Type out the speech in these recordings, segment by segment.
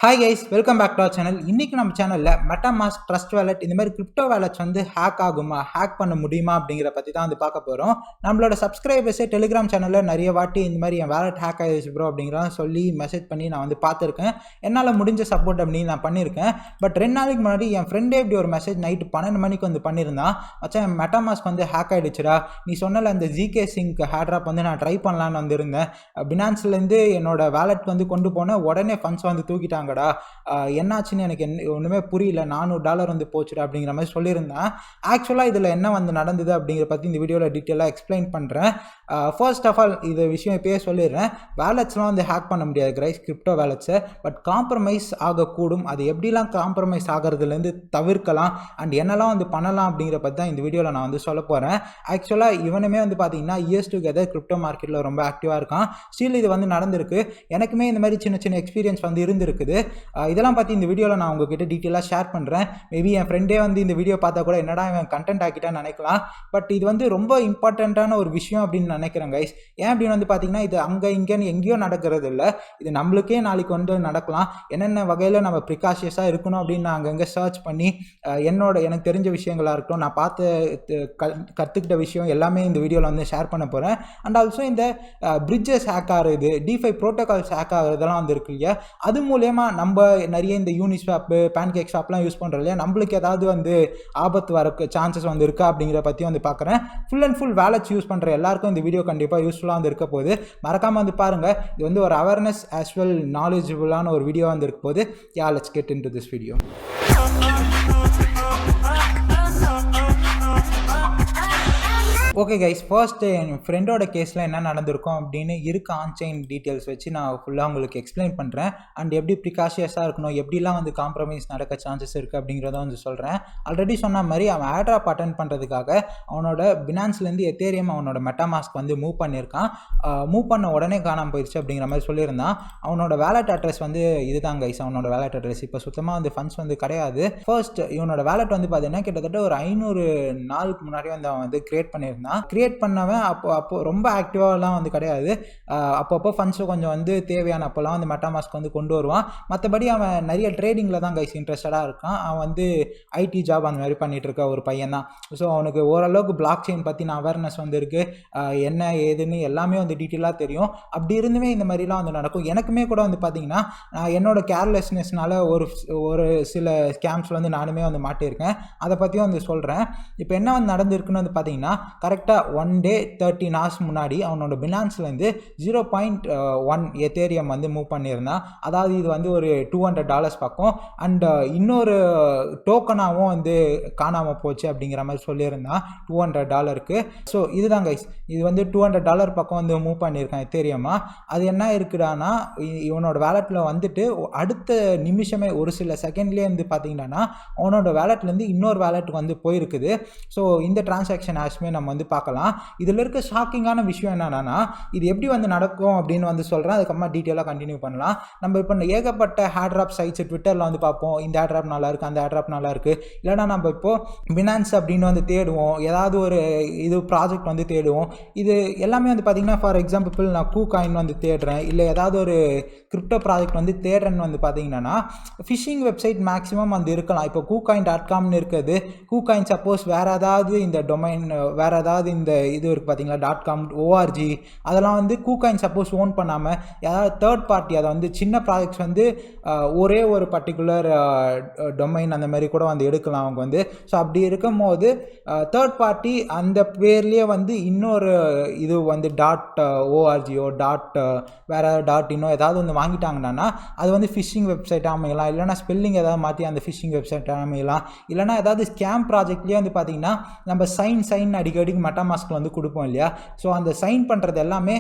Hi guys, welcome back to our channel. இன்றைக்கி நம்ம சேனலில் மெட்டாமாஸ்க், ட்ரஸ்ட் வேலட் இந்த மாதிரி கிரிப்டோ வேலட்ஸ் வந்து ஹேக் ஆகுமா, ஹேக் பண்ண முடியுமா அப்படிங்கிற பற்றி தான் வந்து பார்க்க போகிறோம். நம்மளோட சப்ஸ்கிரைபர்ஸே டெலிகிராம் சேனலில் நிறைய வாட்டி இந்த மாதிரி என் வேலட் ஹேக் ஆகிடுச்சு ப்ரோ அப்படிங்கிறத சொல்லி மெசேஜ் பண்ணி நான் வந்து பார்த்துருக்கேன். என்னால் முடிஞ்ச சப்போர்ட் அப்படின்னு நான் பண்ணியிருக்கேன். பட் 2 நாளைக்கு முன்னாடி என் ஃப்ரெண்டே இப்படி ஒரு மெசேஜ் நைட்டு 12 மணிக்கு வந்து பண்ணியிருந்தான். மச்சான், என் மெட்டாமாஸ்க் வந்து ஹேக் ஆகிடுச்சுடா, நீ சொன்னல அந்த ஜிகே சிங்க் ஹேட்ராப் வந்து நான் ட்ரை பண்ணலான்னு வந்துருந்தேன். பினான்ஸ்லேருந்து என்னோட வேலட் வந்து கொண்டு போனேன், உடனே ஃபண்ட்ஸ் வந்து தூக்கிட்டாங்க. என்னாச்சுன்னு எனக்கு ஒன்றுமே புரியல, $400 வந்து போச்சுடா அப்படிங்கிற மாதிரி சொல்லியிருந்தேன். ஆக்சுவலாக இதில் என்ன வந்து நடந்தது அப்படிங்கிற பற்றி இந்த வீடியோவில் டீட்டெயிலாக எக்ஸ்பிளைன் பண்ணுறேன். ஃபர்ஸ்ட் ஆஃப் ஆல் இது விஷயம் இப்போயே சொல்லிடுறேன், வேலட்ஸ்லாம் வந்து ஹேக் பண்ண முடியாது கைஸ், கிரிப்டோ வேலட்ஸை. பட் காம்ப்ரமைஸ் ஆகக்கூடும். அது எப்படிலாம் காம்ப்ரமைஸ் ஆகிறதுலேருந்து தவிர்க்கலாம் அண்ட் என்னெல்லாம் வந்து பண்ணலாம் அப்படிங்கிற பற்றி தான் இந்த வீடியோவில் நான் வந்து சொல்ல போகிறேன். ஆக்சுவலாக இவனுமே வந்து பார்த்தீங்கன்னா இயர்ஸ் டுகெதர் கிரிப்டோ மார்க்கெட்டில் ரொம்ப ஆக்டிவாக இருக்கான். ஸ்டில் இது வந்து நடந்திருக்கு. எனக்குமே இந்த மாதிரி சின்ன சின்ன எக்ஸ்பீரியன்ஸ் வந்து இருந்திருக்குது. இதெல்லாம் பற்றி இந்த வீடியோவில் நான் உங்ககிட்ட டீட்டெயிலாக ஷேர் பண்ணுறேன். மேபி என் ஃப்ரெண்டே வந்து இந்த வீடியோ பார்த்தா கூட என்னடா இவன் கண்டென்ட் ஆக்கிட்டான்னு நினைக்கலாம். பட் இது வந்து ரொம்ப இம்பார்ட்டண்ட்டான ஒரு விஷயம் அப்படின்னு நினைக்கிறேன் கைஸ். ஏன் அப்படின்னு வந்து பார்த்தீங்கன்னா, இது அங்கே இங்கேன்னு எங்கேயோ நடக்கிறது இல்லை. இது நம்மளுக்கே நாளைக்கு வந்து நடக்கலாம். என்னென்ன வகையில் நம்ம ப்ரிகாஷியஸாக இருக்கணும் அப்படின்னு நான் அங்கங்கே சர்ச் பண்ணி எனக்கு தெரிஞ்ச விஷயங்களாக இருக்கட்டும், நான் பார்த்து கற்றுக்கிட்ட விஷயம் எல்லாமே இந்த வீடியோவில் வந்து ஷேர் பண்ண போகிறேன். அண்ட் ஆல்சோ இந்த பிரிட்ஜஸ் ஹேக் ஆகுது, டிஃபை ப்ரோட்டோகால்ஸ் ஹேக் ஆகுறதெல்லாம் வந்து இருக்கு இல்லையா, அது மூலயமா நம்ம நிறைய இந்த யூனிஸ்வாப்பு, பேன்கேக் ஸ்வாப்லாம் யூஸ் பண்ணுறோம் இல்லையா, நம்மளுக்கு ஏதாவது வந்து ஆபத்து வரக்கு சான்சஸ் வந்து இருக்கா அப்படிங்கிற பற்றி வந்து பார்க்குறேன். Full and full wallets use பண்ணுற எல்லாருக்கும் இந்த வீடியோ கண்டிப்பாக யூஸ்ஃபுல்லாக வந்து இருக்க போகுது. மறக்காமல் வந்து பாருங்கள். இது வந்து ஒரு அவேர்னஸ் ஆஸ் வெல் நாலேஜபுளான ஒரு வீடியோ வந்து இருக்க போகுது. Let's get into this video. Okay guys, first என் ஃப்ரெண்டோட கேஸில் என்ன நடந்திருக்கும் அப்படின்னு இருக்க ஆன்சைன் டீட்டெயில்ஸ் வச்சு நான் ஃபுல்லாக உங்களுக்கு எக்ஸ்பிளைன் பண்ணுறேன். அண்ட் எப்படி ப்ரிகாஷியஸாக இருக்கணும், எப்படிலாம் வந்து காம்ப்ரமைஸ் நடக்க சான்சஸ் இருக்குது அப்படிங்கிறத வந்து சொல்கிறேன். ஆல்ரெடி சொன்ன மாதிரி அவன் ஏர்ட்ராப் அட்டென்ட் பண்ணுறதுக்காக அவனோட பினான்ஸ்லேருந்து எத்தேரியம் அவனோட மெட்டாமாஸ்க் வந்து மூவ் பண்ணியிருக்கான். மூவ் பண்ண உடனே காணாமல் போயிடுச்சு அப்படிங்கிற மாதிரி சொல்லியிருந்தான். அவனோட வேலட் அட்ரஸ் வந்து இதுதான் கைஸ், அவனோட வேலட் அட்ரஸ். இப்போ சுத்தமாக வந்து ஃபண்ட்ஸ் வந்து கிடையாது. ஃபர்ஸ்ட் இவனோட வேலட் வந்து பார்த்தீங்கன்னா கிட்டத்தட்ட ஒரு 500 நாளுக்கு முன்னாடி வந்து அவன் வந்து கிரியேட் பண்ணியிருந்தான். கிரியேட் பண்ணவன் அப்போ ரொம்ப ஆக்டிவாலாம் வந்து கிடையாது. அப்பப்போ ஃபண்ட்ஸு கொஞ்சம் வந்து தேவையான அப்போல்லாம் வந்து மெட்டாமாஸ்க் வந்து கொண்டு வருவான். மற்றபடி அவன் நிறைய ட்ரேடிங்கில் தான் கைஸ் இன்ட்ரெஸ்டடாக இருக்கான். அவன் வந்து ஐடி ஜாப் அந்த மாதிரி பண்ணிகிட்டு இருக்க ஒரு பையன் தான். ஸோ அவனுக்கு ஓரளவுக்கு பிளாக் செயின் பற்றின அவேர்னஸ் வந்து இருக்குது. என்ன ஏதுன்னு எல்லாமே வந்து டீட்டெயிலாக தெரியும். அப்படி இருந்துமே இந்த மாதிரிலாம் வந்து நடக்கும். எனக்குமே கூட வந்து பார்த்தீங்கன்னா என்னோட கேர்லெஸ்னஸ்னால ஒரு சில ஸ்கேம்ஸ் வந்து நானுமே வந்து மாட்டியிருக்கேன். அதை பற்றியும் வந்து சொல்கிறேன். இப்போ என்ன வந்து நடந்திருக்குன்னு வந்து பார்த்தீங்கன்னா, கரெக்டாக 1 day 13 hours முன்னாடி அவனோட பினான்ஸ்லேருந்து 0.1 எத்தேரியம் வந்து மூவ் பண்ணியிருந்தான். அதாவது இது வந்து ஒரு $200 பக்கம். அண்ட் இன்னொரு டோக்கனாகவும் வந்து காணாமல் போச்சு அப்படிங்கிற மாதிரி சொல்லியிருந்தான் $200. ஸோ இதுதான் கைஸ், இது வந்து $200 பக்கம் வந்து மூவ் பண்ணியிருக்கான் எத்தேரியமா. அது என்ன இருக்குடானா, இவனோட வேலட்டில் வந்துட்டு அடுத்த நிமிஷமே ஒரு சில செகண்ட்லேயே வந்து பார்த்தீங்கன்னா அவனோட வேலட்லேருந்து இன்னொரு வேலட்டுக்கு வந்து போயிருக்குது. ஸோ இந்த டிரான்சாக்ஷன் ஆஷ்மே நம்ம வந்து பார்க்கலாம். இதில் இருக்க ஷாக்கிங்கான விஷயம் என்னன்னா, இது எப்படி வந்து நடக்கும் அப்படின்னு வந்து சொல்கிறேன். அதுக்கப்புறமா டீட்டெயிலாக கண்டினியூ பண்ணலாம். நம்ம இப்போ ஏகப்பட்ட ஹேட்ராப் சைட்ஸ் ட்விட்டரில் வந்து பார்ப்போம், இந்த ஹேட்ராப் நல்லா இருக்குது, அந்த ஹேட்ராப் நல்லா இருக்குது. இல்லைனா நம்ம இப்போது பினான்ஸ் அப்படின்னு வந்து தேடுவோம், ஏதாவது ஒரு இது ப்ராஜெக்ட் வந்து தேடுவோம். இது எல்லாமே வந்து பார்த்திங்கன்னா, ஃபார் எக்ஸாம்பிள் நான் கூகாயின் வந்து தேடுறேன், இல்லை ஏதாவது ஒரு கிரிப்டோ ப்ராஜெக்ட் வந்து தேடுறேன்னு வந்து பார்த்தீங்கன்னா ஃபிஷிங் வெப்சைட் மேக்ஸிமம் வந்து இருக்கலாம். இப்போ கூகாயின்.comனு இருக்குது. கூகாயின் சப்போஸ் வேறு ஏதாவது இந்த டொமைன் வேறு ஏதாவது இந்த இது இருக்குது பார்த்தீங்களா, .com org, அதெல்லாம் வந்து கூகாயின் சப்போஸ் ஓன் பண்ணாமல் ஏதாவது தேர்ட் பார்ட்டி அதை வந்து சின்ன ப்ராஜெக்ட்ஸ் வந்து ஒரே ஒரு பர்டிகுலர் டொமைன் அந்த மாதிரி கூட வந்து எடுக்கலாம் அவங்க வந்து. ஸோ அப்படி இருக்கும் போது தேர்ட் பார்ட்டி அந்த பேர்லேயே வந்து இன்னொரு இது வந்து .orgஓ வேறு .இன்னோ ஏதாவது வந்து வாங்கிட்டாங்கன்னா அது வந்து ஃபிஷிங் வெப்சைட் அமையலாம். இல்லைனா ஸ்பெல்லிங் ஏதாவது மாற்றி அந்த ஃபிஷிங் வெப்சைட் அமையலாம். இல்லைனா ஏதாவது ஸ்கேம் ப்ராஜெக்ட்லேயே வந்து பார்த்திங்கன்னா நம்ம சைன் அடிக்கடிக்கு மெட்டாமாஸ்கில் வந்து கொடுப்போம் இல்லையா. ஸோ அந்த சைன் பண்ணுறது எல்லாமே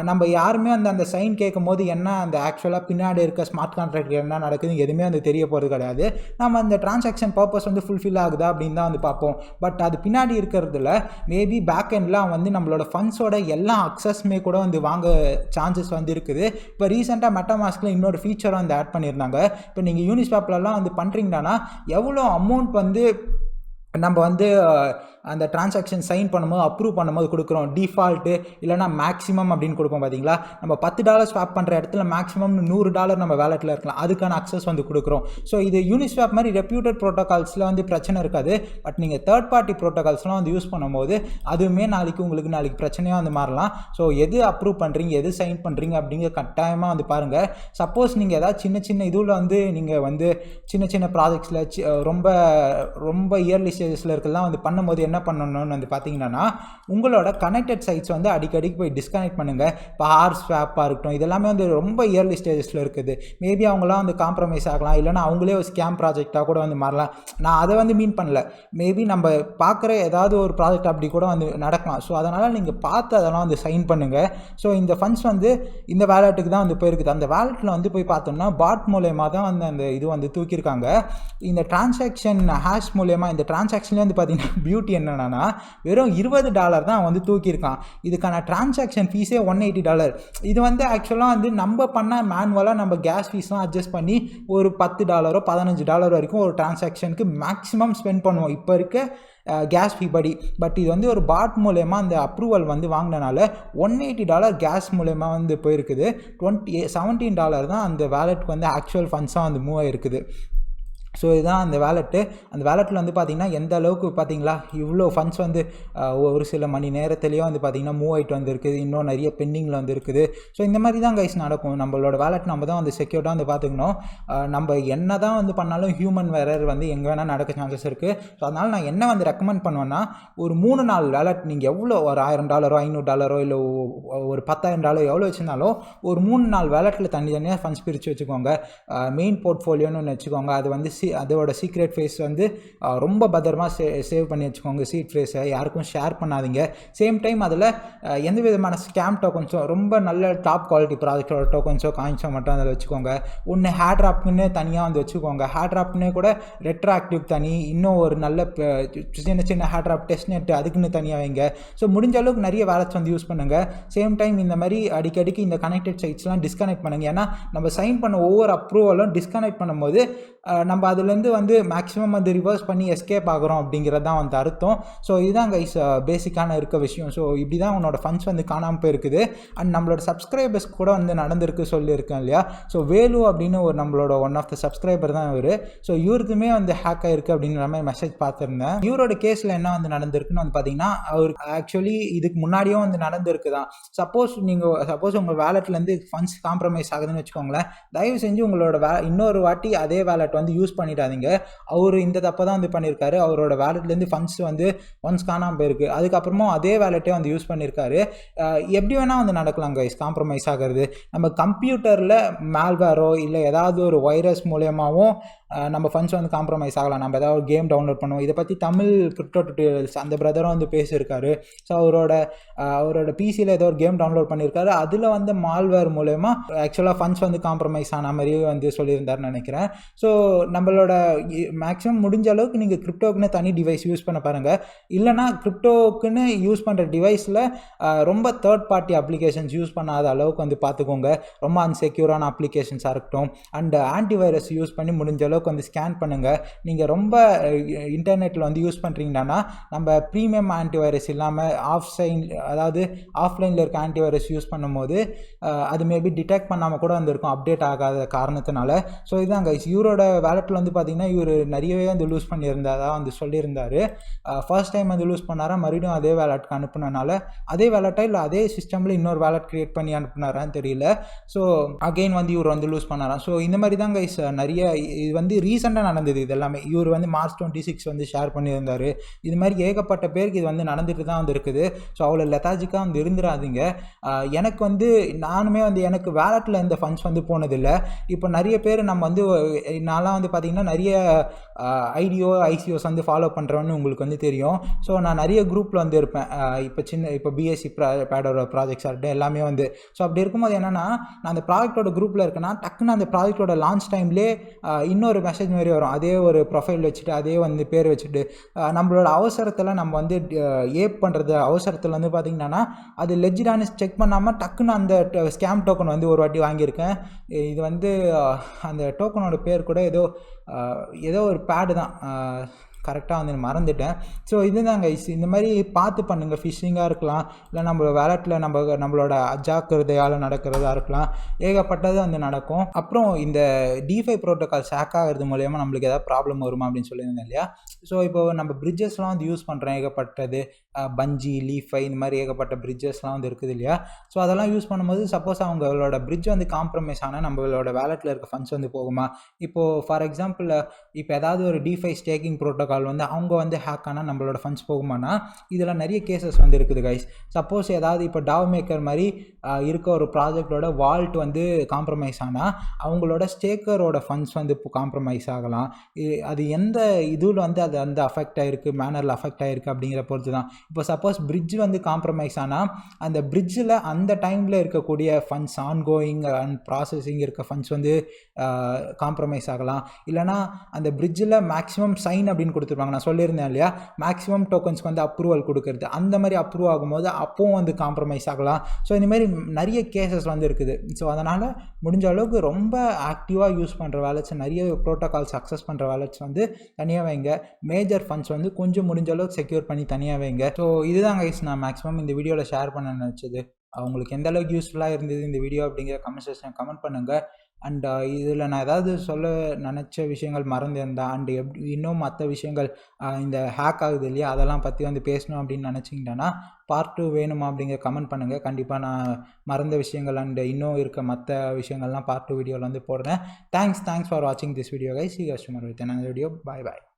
நம்ம யாருமே அந்த சைன் கேட்கும் போது என்ன அந்த ஆக்சுவலாக பின்னாடி இருக்க ஸ்மார்ட் கான்ட்ராக்ட் என்ன நடக்குது எதுவுமே வந்து தெரிய போகிறது கிடையாது. நம்ம அந்த டிரான்சாக்ஷன் பர்பஸ் வந்து ஃபுல்ஃபில் ஆகுதா அப்படின்னு தான் வந்து பார்ப்போம். பட் அது பின்னாடி இருக்கிறதுல மேபி பேக் எண்டில் வந்து நம்மளோட ஃபண்ட்ஸோட எல்லா அக்சஸ்மே கூட வந்து வாங்க சான்சஸ் வந்து இருக்குது. இப்போ ரீசெண்டாக மெட்டாமாஸ்கில் இன்னொரு ஃபீச்சரை வந்து ஆட் பண்ணியிருந்தாங்க. இப்போ நீங்கள் யூனிஸ்வாப்லலாம் வந்து பண்ணுறீங்கன்னா எவ்வளோ அமௌண்ட் வந்து நம்ம வந்து அந்த டிரான்சாக்ஷன் சைன் பண்ணும்போது அப்ரூவ் பண்ணும்போது கொடுக்குறோம் டிஃபால்ட்டு இல்லைனா மேக்ஸிமம் அப்படின்னு கொடுப்போம் பார்த்தீங்களா. நம்ம $10 ஸ்வாப் பண்ணுற இடத்துல மேக்ஸிமம் $100 நம்ம வேலெட்டில் இருக்கலாம், அதுக்கான அக்சஸ் வந்து கொடுக்குறோம். ஸோ இது யூனிஸ்வாப் மாதிரி ரெப்யூட்டட் ப்ரோட்டோகால்ஸில் வந்து பிரச்சனை இருக்காது. பட் நீங்கள் தேர்ட் பார்ட்டி ப்ரோட்டோகால்ஸ்லாம் வந்து யூஸ் பண்ணும்போது அதுவுமே நாளைக்கு பிரச்சனையாக வந்து மாறலாம். ஸோ எது அப்ரூவ் பண்ணுறீங்க, எது சைன் பண்ணுறீங்க அப்படிங்கிற கட்டாயமாக வந்து பாருங்கள். சப்போஸ் நீங்கள் ஏதாவது சின்ன இதுவில் வந்து நீங்கள் வந்து சின்ன ப்ராஜெக்ட்ஸில் ரொம்ப இயர்லி ஸ்டேஜஸில் இருக்கலாம் வந்து பண்ணும்போது என்ன பண்ணணும்னு வந்து பார்த்தீங்கன்னா, உங்களோட கனெக்டட் சைட்ஸ் வந்து அடிக்கடிக்கு போய் டிஸ்கனெக்ட் பண்ணுங்கள். இப்போ ஸ்வாப்பாக இருக்கட்டும், இதெல்லாமே வந்து ரொம்ப இயர்லி ஸ்டேஜஸில் இருக்குது. மேபி அவங்களாம் வந்து காம்ப்ரமைஸ் ஆகலாம், இல்லைனா அவங்களே ஒரு ஸ்கேம் ப்ராஜெக்டாக கூட வந்து மாறலாம். நான் அதை வந்து மீன் பண்ணல, மேபி நம்ம பார்க்குற ஏதாவது ஒரு ப்ராஜெக்ட் அப்படி கூட வந்து நடக்கலாம். ஸோ அதனால் நீங்கள் பார்த்து அதெல்லாம் வந்து சைன் பண்ணுங்கள். ஸோ இந்த ஃபண்ட்ஸ் வந்து இந்த வேலெட்டுக்கு தான் வந்து போயிருக்குது. அந்த வேலெட்டில் வந்து போய் பார்த்தோம்னா பாட் மூலயமா தான் வந்து அந்த இது வந்து தூக்கியிருக்காங்க. இந்த டிரான்சாக்ஷன் ஹேஷ் மூலயமா இந்த டிரான்சாக்ஷன்லேயே வந்து பார்த்தீங்கன்னா பியூட்டி என்னன்னா வெறும் $20 தான் வந்து தூக்கியிருக்கான். இதுக்கான டிரான்சாக்ஷன் ஃபீஸே $180. இது வந்து ஆக்சுவலாக வந்து நம்ம பண்ண மேனுவலாக நம்ம கேஸ் ஃபீஸ்லாம் அட்ஜஸ்ட் பண்ணி ஒரு $10 $15 வரைக்கும் ஒரு டிரான்சாக்ஷனுக்கு மேக்ஸிமம் ஸ்பெண்ட் பண்ணுவோம் இப்போ இருக்க கேஸ் ஃபீ படி. பட் இது வந்து ஒரு பாட் மூலயமா அந்த அப்ரூவல் வந்து வாங்கினனால $180 கேஸ் மூலயமா வந்து போயிருக்குது. $17 தான் அந்த வேலெட்டுக்கு வந்து ஆக்சுவல் ஃபண்ட்ஸாக வந்து மூவ் ஆகிருக்குது. ஸோ இதுதான் அந்த வேலெட்டு. அந்த வேலெட்டில் வந்து பார்த்திங்கன்னா எந்த அளவுக்கு பார்த்திங்களா இவ்வளோ ஃபண்ட்ஸ் வந்து ஒரு சில மணி நேரத்துலேயே வந்து பார்த்திங்கன்னா மூவ் ஆகிட்டு வந்துருக்குது. இன்னும் நிறைய பெண்டிங்கில் வந்து இருக்குது. ஸோ இந்த மாதிரி தான் கைஸ் நடக்கும். நம்மளோட வேலெட் நம்ம தான் வந்து செக்யூர்டாக வந்து பார்த்துக்கணும். நம்ம என்ன தான் வந்து பண்ணாலும் ஹியூமன் எரர் வந்து எங்கே வேணால் நடக்க சான்சஸ் இருக்குது. ஸோ அதனால் நான் என்ன வந்து ரெக்கமெண்ட் பண்ணுவேன்னா, ஒரு 3 நாள் வேலெட் நீங்கள் எவ்வளோ ஒரு $1000 $500 இல்லை ஒரு $10,000 எவ்வளோ வச்சுருந்தாலும் ஒரு 3 நாள் வேலெட்டில் தனித்தனியாக ஃபண்ட்ஸ் பிரித்து வச்சுக்கோங்க. மெயின் போர்ட்ஃபோலியோன்னு ஒன்று வச்சுக்கோங்க. அது வந்து அதோட சீக்ரெட் ஃபேஸ் வந்து ரொம்ப பத்திரமா சேவ் பண்ணி வச்சுக்கோங்க. சீட் ஃபேஸை யாருக்கும் ஷேர் பண்ணாதீங்க. சேம் டைம் அதில் எந்த விதமான ஸ்கேம் டோக்கன்ஸோ ரொம்ப நல்ல டாப் குவாலிட்டி ப்ராஜெக்டோட டோக்கன்ஸோ காயின்ஸோ மட்டும் அதில் வச்சுக்கோங்க. ஒன்று ஹேட்ராப்னு தனியாக வந்து வச்சுக்கோங்க. ஹேட்ராப்னே கூட ரெட்ராக்டிவ் தனி, இன்னும் ஒரு நல்ல சின்ன ஹேட்ராப் டெஸ்ட் நெட் அதுக்குன்னு தனியாக வைங்க. ஸோ முடிஞ்ச அளவுக்கு நிறைய வேலட்ஸ் வந்து யூஸ் பண்ணுங்கள். சேம் டைம் இந்த மாதிரி அடிக்கடிக்கு இந்த கனெக்டட் சைட்ஸ்லாம் டிஸ்கனெக்ட் பண்ணுங்கள். ஏன்னா நம்ம சைன் பண்ண ஒவ்வொரு அப்ரூவலும் டிஸ்கனெக்ட் பண்ணும்போது நம்ம அதுலேருந்து வந்து மேக்ஸிமம் வந்து ரிவர்ஸ் பண்ணி எஸ்கேப் ஆகிறோம் அப்படிங்கிறது தான் வந்து அர்த்தம். ஸோ இதுதான் கைஸ் பேசிக்கான இருக்க விஷயம். ஸோ இப்படி தான் உன்னோட ஃபண்ட்ஸ் வந்து காணாமல் போயிருக்குது. அண்ட் நம்மளோட சப்ஸ்கிரைபர்ஸ் கூட வந்து நடந்திருக்கு சொல்லியிருக்கேன் இல்லையா. ஸோ வேலு அப்படின்னு ஒரு நம்மளோட ஒன் ஆஃப் த சப்ஸ்கிரைபர் தான் இவர். ஸோ இவருக்குமே வந்து ஹேக் ஆயிருக்கு அப்படிங்கிற மாதிரி மெசேஜ் பார்த்துருந்தேன். இவரோட கேஸில் என்ன வந்து நடந்திருக்குன்னு வந்து பார்த்தீங்கன்னா, அவருக்கு ஆக்சுவலி இதுக்கு முன்னாடியும் வந்து நடந்திருக்கு தான். சப்போஸ் உங்கள் வேலெட்லேருந்து ஃபண்ட்ஸ் காம்ப்ரமைஸ் ஆகுதுன்னு வச்சுக்கோங்களேன், தயவு செஞ்சு உங்களோட இன்னொரு வாட்டி அதே வேலெட் வந்து யூஸ் பண்ணிடாதீங்க. அவர் இந்த தப்பை தான் வந்து பண்ணியிருக்காரு. அவரோட வேலெட்லேருந்து ஃபண்ட்ஸ் வந்து ஒன்ஸ் காணாமல் போயிருக்கு. அதுக்கப்புறமா அதே வேலெட்டே வந்து யூஸ் பண்ணியிருக்காரு. எப்படி வேணால் வந்து நடக்கலாம் கைஸ் காம்ப்ரமைஸ் ஆகிறது. நம்ம கம்ப்யூட்டரில் மேல்வேரோ இல்லை ஏதாவது ஒரு வைரஸ் மூலியமாகவும் நம்ம ஃபண்ட்ஸ் வந்து காம்ப்ரமைஸ் ஆகலாம். நம்ம ஏதாவது கேம் டவுன்லோட் பண்ணுவோம். இதை பற்றி தமிழ் கிரிப்டோ டியூட்டோரியல்ஸ் அந்த பிரதரும் வந்து பேசியிருக்காரு. ஸோ அவரோட பிசியில் ஏதோ ஒரு கேம் டவுன்லோட் பண்ணியிருக்காரு. அதில் வந்து மால்வேர் மூலயமா ஆக்சுவலாக ஃபண்ட்ஸ் வந்து காம்ப்ரமைஸ் ஆன மாதிரியே வந்து சொல்லியிருந்தாருன்னு நினைக்கிறேன். ஸோ நம்மளோட மேக்ஸிமம் முடிஞ்ச அளவுக்கு நீங்கள் கிரிப்டோக்குன்னு தனி டிவைஸ் யூஸ் பண்ண பாருங்கள். இல்லைனா கிரிப்டோக்குன்னு யூஸ் பண்ணுற டிவைஸில் ரொம்ப தேர்ட் பார்ட்டி அப்ளிகேஷன்ஸ் யூஸ் பண்ணாத அளவுக்கு வந்து பார்த்துக்கோங்க. ரொம்ப அன்செக்யூரான அப்ளிகேஷன்ஸாக இருக்கட்டும். அண்ட் ஆன்டிவைரஸ் யூஸ் பண்ணி முடிஞ்ச அளவுக்கு வந்து ஸ்கேன் பண்ணுங்கள். நீங்கள் ரொம்ப இன்டர்நெட்டில் வந்து யூஸ் பண்ணுறீங்கன்னா நம்ம ப்ரீமியம் ஆன்டிவைரஸ் இல்லாமல் அதாவது ஆஃப்லைனில் இருக்க ஆன்டிவைரஸ் யூஸ் பண்ணும்போது அது மேபி டிடெக்ட் பண்ணாமல் கூட வந்துருக்கும் அப்டேட் ஆகாத காரணத்தினால. ஸோ இதுதான் கைஸ். இவரோட வேலெட்டில் வந்து பார்த்தீங்கன்னா இவர் நிறையவே வந்து லூஸ் பண்ணியிருந்ததாக வந்து சொல்லியிருந்தார். ஃபர்ஸ்ட் டைம் வந்து லூஸ் பண்ணாரா, மறுபடியும் அதே வேலெட்டுக்கு அனுப்புனனால அதே வேலெட்டா இல்லை அதே சிஸ்டமில் இன்னொரு வேலெட் க்ரியேட் பண்ணி அனுப்புனாரான்னு தெரியல. ஸோ அகெயின் வந்து இவர் வந்து லூஸ் பண்ணாராம். ஸோ இந்த மாதிரி தான் கைஸ் நிறைய இது வந்து ரீசெண்டாக நடந்தது. இது எல்லாமே இவர் வந்து March 26 வந்து ஷேர் பண்ணியிருந்தார். இது மாதிரி ஏகப்பட்ட பேருக்கு இது வந்து நடந்துட்டு தான் வந்து இருக்குது. ஸோ அவ்வளோ லெத்தாஜிக்காக வந்து இருந்துடாதீங்க. எனக்கு வந்து நானுமே வந்து எனக்கு வேலெட்டில் இந்த ஃபண்ட்ஸ் வந்து போனதில்லை. இப்போ நிறைய பேர் நம்ம வந்து நான்லாம் வந்து பார்த்திங்கன்னா நிறைய ஐசிஓஸ் வந்து ஃபாலோ பண்ணுறேன்னு உங்களுக்கு வந்து தெரியும். ஸோ நான் நிறைய குரூப்பில் வந்து இருப்பேன். இப்போ பிஎஸ்சி பேடோட ப்ராஜெக்ட்ஸாக இருக்கட்டும் எல்லாமே வந்து. ஸோ அப்படி இருக்கும்போது என்னென்னா, நான் அந்த ப்ராஜெக்டோட குரூப்பில் இருக்கேன்னா டக்குன்னு அந்த ப்ராஜெக்டோட லான்ச் டைம்லேயே இன்னொரு மெசேஜ் மாதிரி வரும். அதே ஒரு ப்ரொஃபைல் வச்சுட்டு அதே வந்து பேர் வச்சுட்டு நம்மளோட அவசரத்தில் நம்ம வந்து ஏப் பண்ணுறது அவசரத்தில் வந்து பார்த்திங்கன்னா அது லெஜிடானு செக் பண்ணாமல் டக்குன்னு அந்த ஸ்கேம் டோக்கன் வந்து ஒரு வாட்டி வாங்கியிருக்கேன். இது வந்து அந்த டோக்கனோட பேர் கூட ஏதோ ஒரு பேடு தான், கரெக்டாக வந்து மறந்துட்டேன். ஸோ இதுதான் கைஸ், இந்த மாதிரி பார்த்து பண்ணுங்கள். ஃபிஷிங்காக இருக்கலாம், இல்லை நம்ம வேலெட்டில் நம்மளோட அஜாக்கிரதையால் நடக்கிறதா இருக்கலாம், ஏகப்பட்டது வந்து நடக்கும். அப்புறம் இந்த டிஃபை ப்ரோட்டோகால்ஸ் ஹேக் ஆகிறது மூலயமா நம்மளுக்கு ஏதாவது ப்ராப்ளம் வருமா அப்படின்னு சொல்லியிருந்தேன் இல்லையா. ஸோ இப்போ நம்ம பிரிட்ஜஸ்லாம் வந்து யூஸ் பண்ணுறோம், ஏகப்பட்டது பஞ்சி, லீஃபை, இந்த மாதிரி ஏகப்பட்ட பிரிட்ஜஸ்லாம் வந்து இருக்குது இல்லையா. ஸோ அதெல்லாம் யூஸ் பண்ணும்போது சப்போஸ் அவங்களோட பிரிட்ஜ் வந்து காம்ப்ரமைஸ் ஆனால் நம்மளோட வேலெட்டில் இருக்க ஃபண்ட்ஸ் வந்து போகுமா. இப்போது ஃபார் எக்ஸாம்பிள் இப்போ ஏதாவது ஒரு டிஃபை ஸ்டேக்கிங் ப்ரோட்டோகால் வந்து அவங்க வந்து ஹேக் ஆனால் நம்மளோட ஃபண்ட்ஸ் போகுமானா, இதில் நிறைய கேசஸ் வந்து இருக்குது கைஸ். சப்போஸ் ஏதாவது இப்போ டாவ் மேக்கர் மாதிரி இருக்க ஒரு ப்ராஜெக்டோட வால்ட் வந்து காம்ப்ரமைஸ் ஆனால் அவங்களோட ஸ்டேக்கரோட ஃபண்ட்ஸ் வந்து இப்போ காம்ப்ரமைஸ் ஆகலாம். அது எந்த இதில் வந்து அது அந்த அஃபெக்ட் ஆகிருக்கு, மேனரில் அஃபெக்ட் ஆகிருக்கு அப்படிங்கிற பொறுத்து தான். இப்போ சப்போஸ் பிரிட்ஜ் வந்து காம்ப்ரமைஸ் ஆனால் அந்த பிரிட்ஜில் அந்த டைமில் இருக்கக்கூடிய ஃபண்ட்ஸ், ஆன்கோயிங் அண்ட் ப்ராசஸிங் இருக்க ஃபண்ட்ஸ் வந்து காம்ப்ரமைஸ் ஆகலாம். இல்லைனா அந்த பிரிட்ஜில் மேக்ஸிமம் சைன் அப்படின்னு கொடுத்துருப்பாங்க, நான் சொல்லியிருந்தேன் இல்லையா, மேக்ஸிமம் டோக்கன்ஸ்க்கு வந்து அப்ரூவல் கொடுக்கறது, அந்த மாதிரி அப்ரூவ் ஆகும்போது அப்போவும் வந்து காம்ப்ரமைஸ் ஆகலாம். ஸோ இந்தமாதிரி நிறைய கேசஸ் வந்து இருக்குது. ஸோ அதனால் முடிஞ்ச அளவுக்கு ரொம்ப ஆக்டிவாக யூஸ் பண்ணுற வேலட்ஸ், நிறைய ப்ரோட்டோகால்ஸ் அக்சஸ் பண்ணுற வேலட்ஸ் வந்து தனியாக வைங்க. மேஜர் ஃபண்ட்ஸ் வந்து கொஞ்சம் முடிஞ்ச அளவுக்கு செக்யூர் பண்ணி தனியாக வைங்க. ஸோ இதுதான் கைஸ் நான் மேக்ஸிமம் இந்த வீடியோவில் ஷேர் பண்ண நினச்சது. அவங்களுக்கு எந்த அளவுக்கு யூஸ்ஃபுல்லாக இருந்தது இந்த வீடியோ அப்படிங்கிற கமெண்ட் செக்ஷன் கமெண்ட் பண்ணுங்கள். அண்ட் இதில் நான் ஏதாவது சொல்ல நினச்ச விஷயங்கள் மறந்திருந்தா, அண்டு இன்னும் மற்ற விஷயங்கள் இந்த ஹேக் ஆகுது இல்லையா, அதெல்லாம் பற்றி வந்து பேசணும் அப்படின்னு நினச்சிங்கன்னா பார்ட் 2 வேணுமா அப்படிங்கிற கமெண்ட் பண்ணுங்கள். கண்டிப்பாக நான் மறந்த விஷயங்கள் அண்டு இன்னும் இருக்க மற்ற விஷயங்கள்லாம் பார்ட் 2 வீடியோவில் வந்து போடுறேன். தேங்க்ஸ் ஃபார் வாட்சிங் this video guys. C you guys tomorrow with another video. Bye bye.